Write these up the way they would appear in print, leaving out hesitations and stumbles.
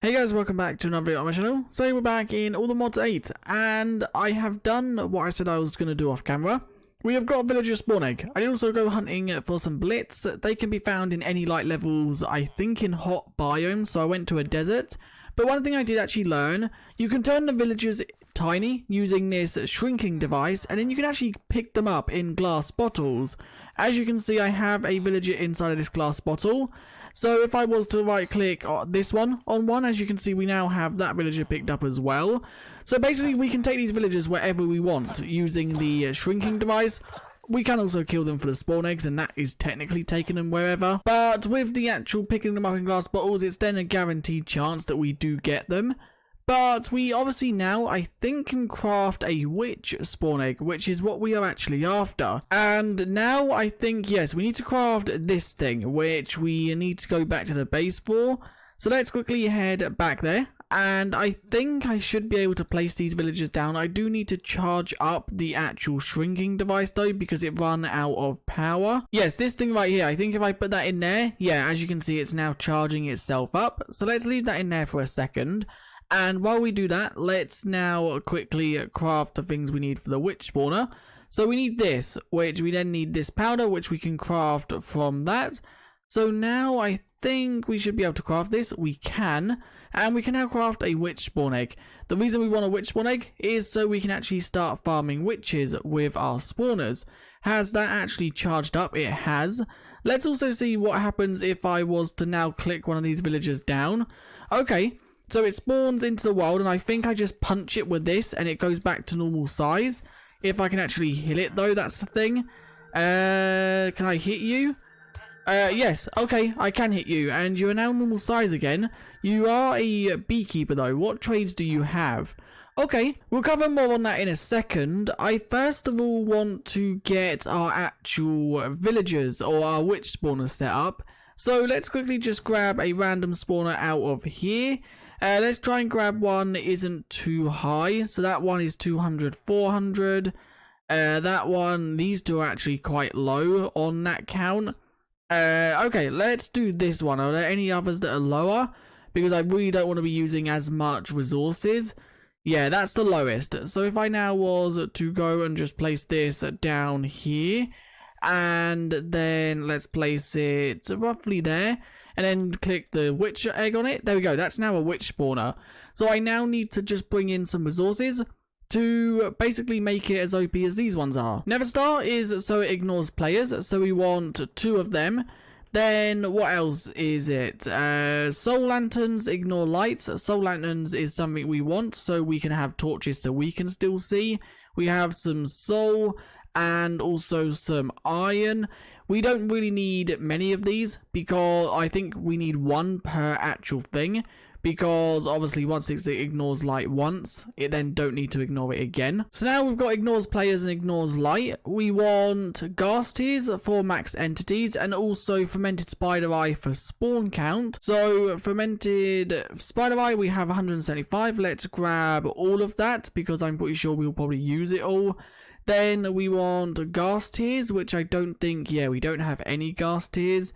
Hey guys, welcome back to another video on my channel. So we're back in All the Mods 8, and I have done what I said I was going to do off camera. We have got a villager spawn egg. I did also go hunting for some blitz. They can be found in any light levels, I think in hot biomes, so I went to a desert. But one thing I did actually learn, you can turn the villagers tiny using this shrinking device, and then you can actually pick them up in glass bottles. As you can see, I have a villager inside of this glass bottle. So if I was to right click this one on one, as you can see, we now have that villager picked up as well. So basically we can take these villagers wherever we want using the shrinking device. We can also kill them for the spawn eggs, and that is technically taking them wherever. But with the actual picking them up in glass bottles, it's then a guaranteed chance that we do get them. But we obviously now, I think, can craft a witch spawn egg, which is what we are actually after. And now I think, yes, we need to craft this thing, which we need to go back to the base for. So let's quickly head back there. And I think I should be able to place these villagers down. I do need to charge up the actual shrinking device though, because it ran out of power. Yes, this thing right here, I think if I put that in there, yeah, as you can see, it's now charging itself up. So let's leave that in there for a second. And while we do that, let's now quickly craft the things we need for the witch spawner. So we need this, which we then need this powder, which we can craft from that. So now I think we should be able to craft this. We can. And we can now craft a witch spawn egg. The reason we want a witch spawn egg is so we can actually start farming witches with our spawners. Has that actually charged up? It has. Let's also see what happens if I was to now click one of these villagers down. Okay. So it spawns into the world, and I think I just punch it with this and it goes back to normal size. If I can actually hit it though, that's the thing. Can I hit you? Yes, okay, I can hit you, and you are now normal size again. You are a beekeeper though. What trades do you have? Okay, we'll cover more on that in a second. I first of all want to get our actual villagers or our witch spawner set up. So let's quickly just grab a random spawner out of here. Let's try and grab one that isn't too high. So that one is 200, 400. That one, these two are actually quite low on that count. Okay, let's do this one. Are there any others that are lower? Because I really don't want to be using as much resources. Yeah, that's the lowest. So if I now was to go and just place this down here, and then let's place it roughly there, and then click the witch egg on it. There we go. That's now a witch spawner. So I now need to just bring in some resources to basically make it as OP as these ones are. Never Star is so it ignores players. So we want 2 of them. Then what else is it? Soul lanterns ignore lights. Soul lanterns is something we want, so we can have torches so we can still see. We have some soul and also some iron. We don't really need many of these because I think we need 1 per actual thing, because obviously once it ignores light once, it then don't need to ignore it again. So now we've got ignores players and ignores light. We want gas tiers for max entities, and also fermented spider eye for spawn count. So fermented spider eye, we have 175. Let's grab all of that because I'm pretty sure we'll probably use it all. Then we want gas tiers, which I don't think, yeah, we don't have any gas tiers.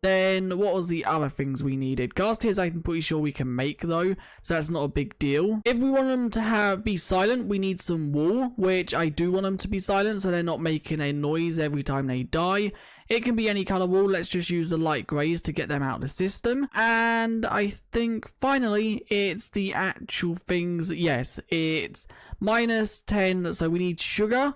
Then what was the other things we needed? Gas tiers I'm pretty sure we can make though, so that's not a big deal. If we want them to be silent, we need some wool, which I do want them to be silent so they're not making a noise every time they die. It can be any color wool. Let's just use the light grays to get them out of the system. And I think finally it's the actual things. Yes, it's -10, so we need sugar.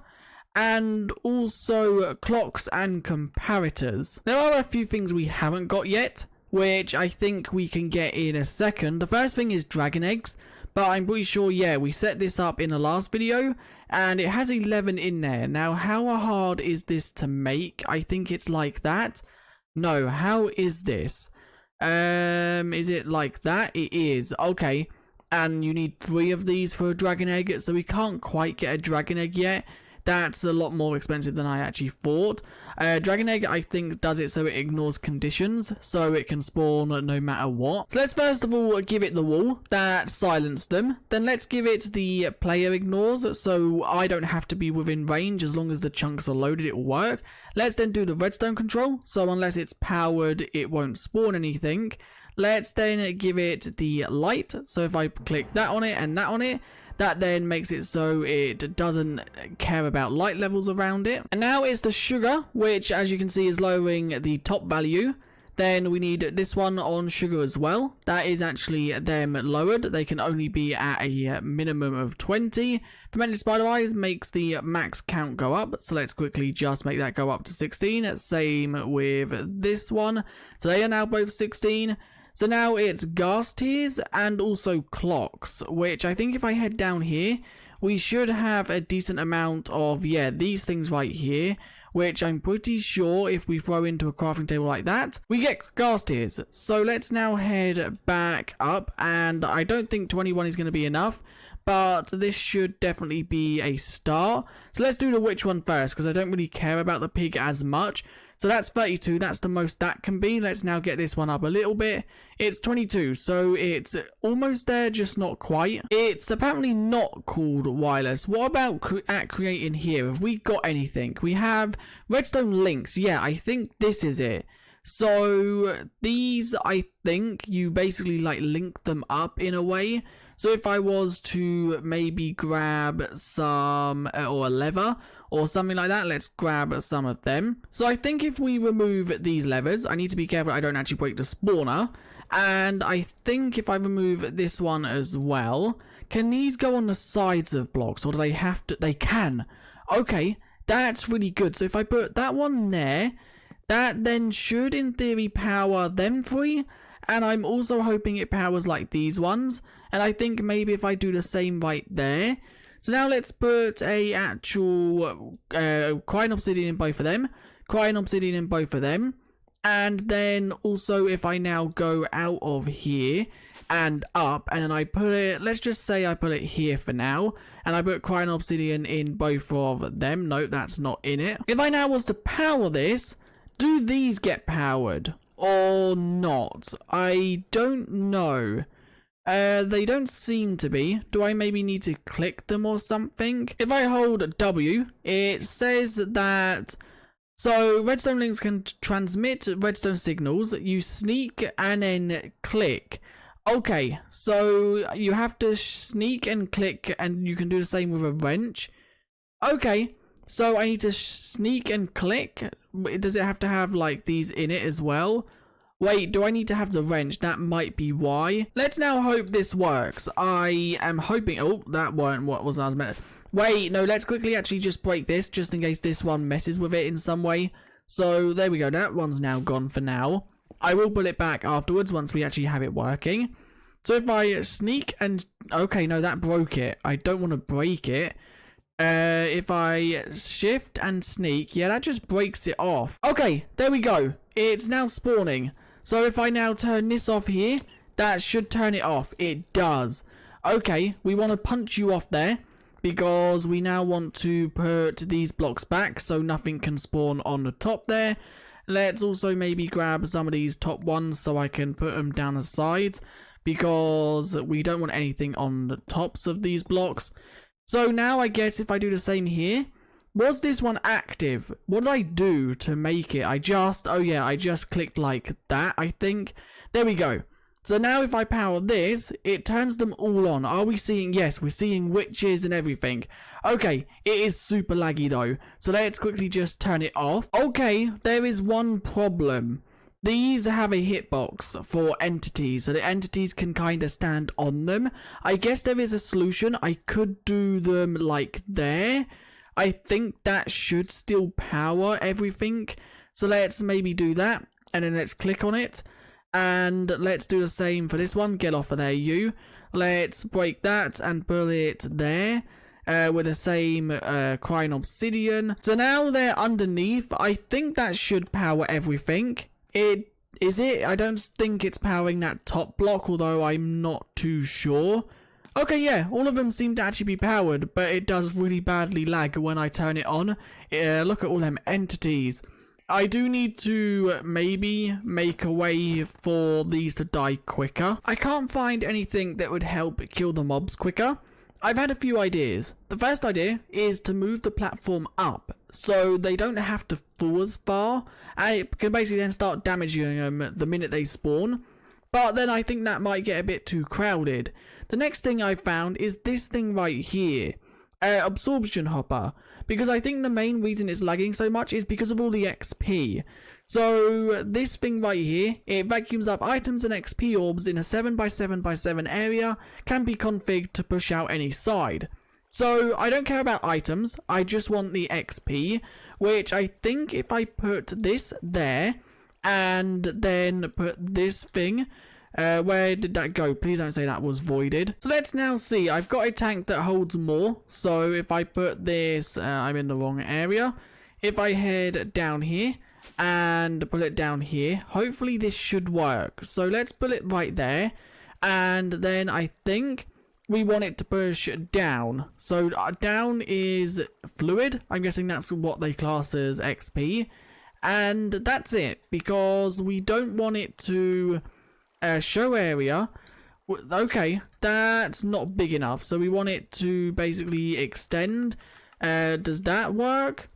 And also clocks and comparators. There are a few things we haven't got yet, which I think we can get in a second. The first thing is dragon eggs, but I'm pretty sure, yeah, we set this up in the last video, and it has 11 in there. Now, how hard is this to make? I think it's like that. No, how is this? Is it like that? It is. Okay. And you need 3 of these for a dragon egg, so we can't quite get a dragon egg yet. That's a lot more expensive than I actually thought. Dragon egg, I think, does it so it ignores conditions, so it can spawn no matter what. So let's first of all give it the wool that silenced them. Then let's give it the player ignores, so I don't have to be within range. As long as the chunks are loaded, it will work. Let's then do the redstone control, so unless it's powered, it won't spawn anything. Let's then give it the light. So if I click that on it and that on it, that then makes it so it doesn't care about light levels around it. And now it's the sugar, which as you can see is lowering the top value. Then we need this one on sugar as well. That is actually them lowered. They can only be at a minimum of 20. Fermented spider eyes makes the max count go up. So let's quickly just make that go up to 16. Same with this one. So they are now both 16. So now it's gas tiers and also clocks, which I think if I head down here, we should have a decent amount of, yeah, these things right here, which I'm pretty sure if we throw into a crafting table like that, we get gas tiers. So let's now head back up, and I don't think 21 is going to be enough, but this should definitely be a start. So let's do the witch one first, because I don't really care about the pig as much. So that's 32, that's the most that can be. Let's now get this one up a little bit. It's 22, so it's almost there, just not quite. It's apparently not called wireless. What about at creating here? Have we got anything? We have redstone links. Yeah, I think this is it. So these, I think you basically like link them up in a way. So if I was to maybe grab some, or a lever, or something like that, let's grab some of them. So I think if we remove these levers, I need to be careful I don't actually break the spawner. And I think if I remove this one as well, can these go on the sides of blocks, or do they have to? They can. Okay, that's really good. So if I put that one there, that then should in theory power them three. And I'm also hoping it powers like these ones. And I think maybe if I do the same right there. So now let's put a actual crying obsidian in both of them. Crying obsidian in both of them. And then also if I now go out of here and up, and then I put it, let's just say I put it here for now. And I put crying obsidian in both of them. No, that's not in it. If I now was to power this, do these get powered or not? I don't know. They don't seem to be. Do I maybe need to click them or something? If I hold W, it says that, so redstone links can transmit redstone signals. You sneak and then click. Okay, so you have to sneak and click, and you can do the same with a wrench. Okay, so I need to sneak and click. Does it have to have like these in it as well? Wait, do I need to have the wrench? That might be why. Let's now hope this works. I am hoping... Oh, that weren't what was I was meant. Wait, no, let's quickly actually just break this, just in case this one messes with it in some way. So, there we go. That one's now gone for now. I will pull it back afterwards once we actually have it working. So, if I sneak and... Okay, no, that broke it. I don't want to break it. If I shift and sneak... Yeah, that just breaks it off. Okay, there we go. It's now spawning. So if I now turn this off here, that should turn it off. It does. Okay, we want to punch you off there because we now want to put these blocks back so nothing can spawn on the top there. Let's also maybe grab some of these top ones so I can put them down the sides because we don't want anything on the tops of these blocks. So now I guess if I do the same here, was this one active? What did I do to make it? I just clicked like that, I think. There we go. So now if I power this, it turns them all on. Are we seeing? Yes, we're seeing witches and everything. Okay, it is super laggy though. So let's quickly just turn it off. Okay, there is one problem. These have a hitbox for entities, so the entities can kind of stand on them. I guess there is a solution. I could do them like there. I think that should still power everything. So let's maybe do that. And then let's click on it. And let's do the same for this one. Get off of there, you. Let's break that and put it there. With the same crying obsidian. So now they're underneath. I think that should power everything. Is it? I don't think it's powering that top block, although I'm not too sure. Okay, yeah, all of them seem to actually be powered, but it does really badly lag when I turn it on. Look at all them entities. I do need to maybe make a way for these to die quicker. I can't find anything that would help kill the mobs quicker. I've had a few ideas. The first idea is to move the platform up so they don't have to fall as far, and it can basically then start damaging them the minute they spawn. but then I think that might get a bit too crowded. The next thing I found is this thing right here, absorption hopper, because I think the main reason it's lagging so much is because of all the XP. So this thing right here, it vacuums up items and XP orbs in a 7x7x7 area, can be configured to push out any side. So I don't care about items, I just want the XP, which I think if I put this there, and then put this thing, where did that go? Please don't say that was voided. So let's now see, I've got a tank that holds more, so if I put this, I'm in the wrong area. If I head down here, and put it down here, hopefully this should work. So let's put it right there, and then I think we want it to push down. So down is fluid, I'm guessing that's what they class as XP, and that's it, because we don't want it to show area. Okay, that's not big enough, so we want it to basically extend. Does that work?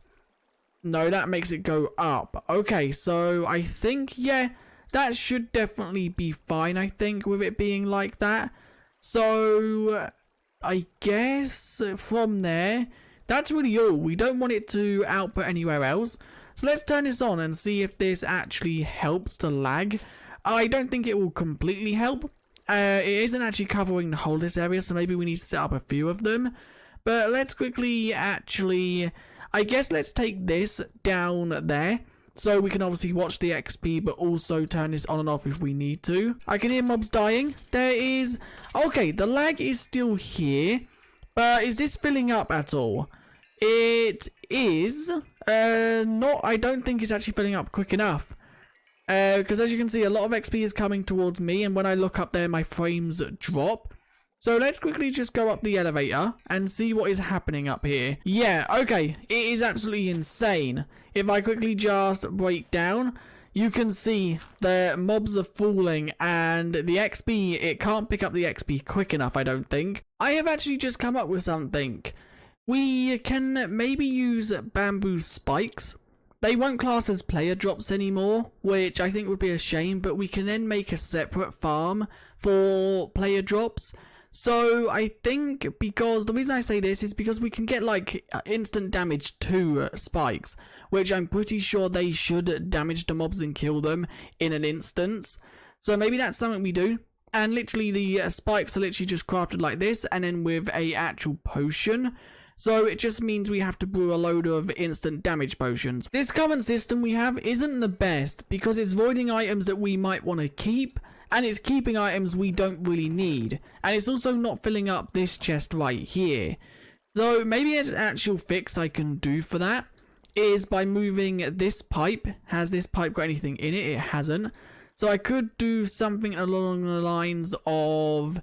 No, that makes it go up. Okay, so I think, yeah, that should definitely be fine, I think, with it being like that. So I guess from there, that's really all. We don't want it to output anywhere else. So let's turn this on and see if this actually helps the lag. I don't think it will completely help. It isn't actually covering the whole of this area, so maybe we need to set up a few of them. But let's quickly actually, I guess let's take this down there, so we can obviously watch the XP, but also turn this on and off if we need to. I can hear mobs dying. There is, okay, the lag is still here, but is this filling up at all? It is, not, I don't think it's actually filling up quick enough. Because as you can see, a lot of XP is coming towards me, and when I look up there, my frames drop. So let's quickly just go up the elevator and see what is happening up here. Yeah, okay, it is absolutely insane. If I quickly just break down, you can see the mobs are falling, and the XP, it can't pick up the XP quick enough, I don't think. I have actually just come up with something. We can maybe use bamboo spikes. They won't class as player drops anymore, which I think would be a shame, but we can then make a separate farm for player drops. So I think, because the reason I say this is because we can get like instant damage to spikes, which I'm pretty sure they should damage the mobs and kill them in an instance. So maybe that's something we do. And literally the spikes are literally just crafted like this, and then with a actual potion. So it just means we have to brew a load of instant damage potions. This current system we have isn't the best, because it's voiding items that we might want to keep, and it's keeping items we don't really need, and it's also not filling up this chest right here. So maybe an actual fix I can do for that is by moving this pipe. Has this pipe got anything in it? It hasn't. So I could do something along the lines of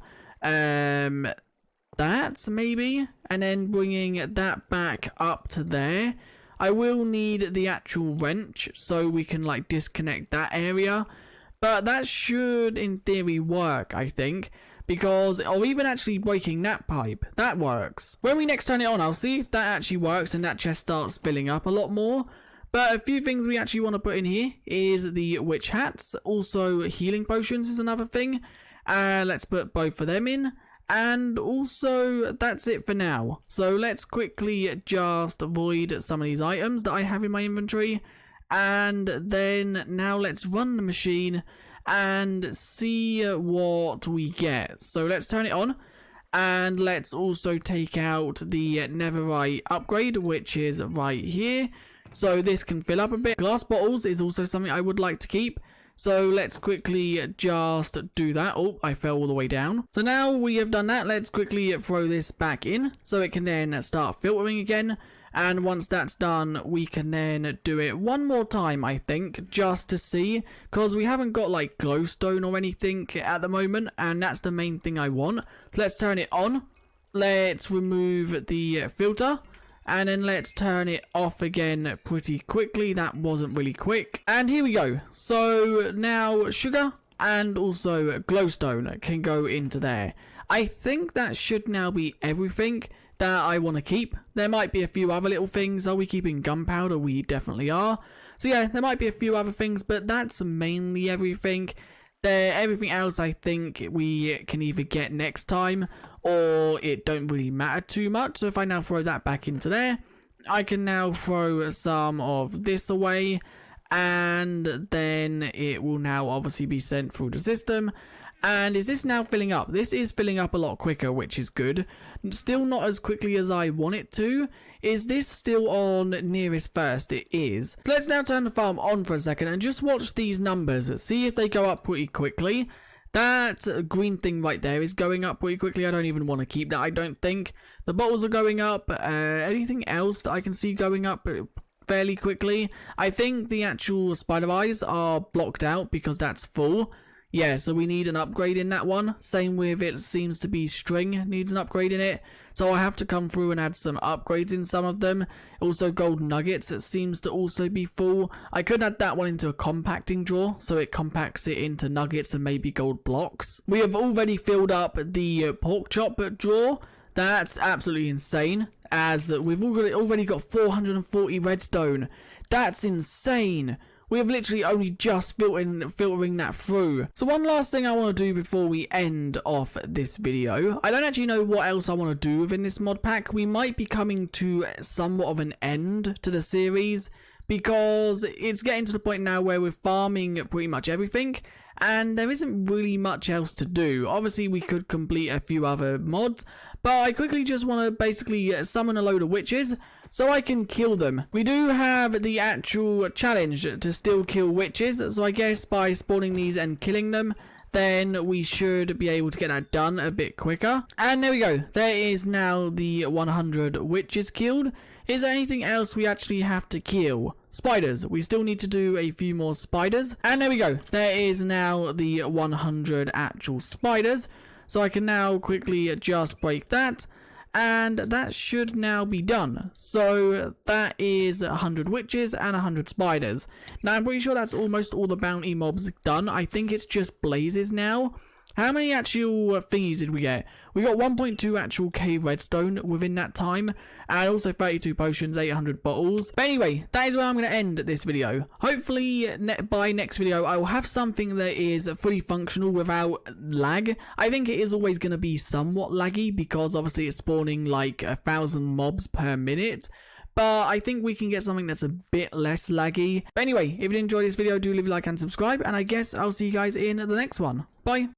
that maybe, and then bringing that back up to there. I will need the actual wrench so we can like disconnect that area. But that should, in theory, work, I think. Because, or even actually breaking that pipe, that works. When we next turn it on, I'll see if that actually works and that chest starts filling up a lot more. But a few things we actually want to put in here is the witch hats. Also, healing potions is another thing. Let's put both of them in. And also, that's it for now. So let's quickly just avoid some of these items that I have in my inventory. And then now let's run the machine and see what we get. So let's turn it on, and let's also take out the netherite upgrade, which is right here. So this can fill up a bit. Glass bottles is also something I would like to keep. So let's quickly just do that. Oh, I fell all the way down. So now we have done that, let's quickly throw this back in so it can then start filtering again. And once that's done, we can then do it one more time, I think, just to see, because we haven't got like glowstone or anything at the moment, and that's the main thing I want. So let's turn it on. Let's remove the filter, and then let's turn it off again pretty quickly. That wasn't really quick. And here we go. So now sugar and also glowstone can go into there. I think that should now be everything that I want to keep. There might be a few other little things. Are we keeping gunpowder? We definitely are. So yeah, there might be a few other things, but that's mainly everything. There, everything else I think we can either get next time or it don't really matter too much. So if I now throw that back into there, I can now throw some of this away, and then it will now obviously be sent through the system. And is this now filling up? This is filling up a lot quicker, which is good. Still not as quickly as I want it to. Is this still on nearest first? It is. So let's now turn the farm on for a second and just watch these numbers. See if they go up pretty quickly. That green thing right there is going up pretty quickly. I don't even want to keep that, I don't think. The bottles are going up. Anything else that I can see going up fairly quickly? I think the actual spider eyes are blocked out because that's full. Yeah, so we need an upgrade in that one. Same with it seems to be string needs an upgrade in it. So I have to come through and add some upgrades in some of them. Also gold nuggets, it seems to also be full. I could add that one into a compacting drawer, so it compacts it into nuggets and maybe gold blocks. We have already filled up the pork chop drawer. That's absolutely insane, as we've already got 440 redstone. That's insane. We have literally only just filtering that through. So one last thing I want to do before we end off this video. I don't actually know what else I want to do within this mod pack. We might be coming to somewhat of an end to the series, because it's getting to the point now where we're farming pretty much everything, and there isn't really much else to do. Obviously we could complete a few other mods, but I quickly just want to basically summon a load of witches so I can kill them. We do have the actual challenge to still kill witches, so I guess by spawning these and killing them, then we should be able to get that done a bit quicker. And there we go. There is now the 100 witches killed. Is there anything else we actually have to kill? Spiders. We still need to do a few more spiders. And there we go. There is now the 100 actual spiders. So I can now quickly just break that. And that should now be done. So that is 100 witches and 100 spiders. Now I'm pretty sure that's almost all the bounty mobs done. I think it's just blazes now. How many actual thingies did we get? We got 1.2 actual K redstone within that time, and also 32 potions, 800 bottles. But anyway, that is where I'm going to end this video. Hopefully by next video I will have something that is fully functional without lag. I think it is always going to be somewhat laggy because obviously it's spawning like 1,000 mobs per minute. But I think we can get something that's a bit less laggy. But anyway, if you enjoyed this video, do leave a like and subscribe, and I guess I'll see you guys in the next one. Bye.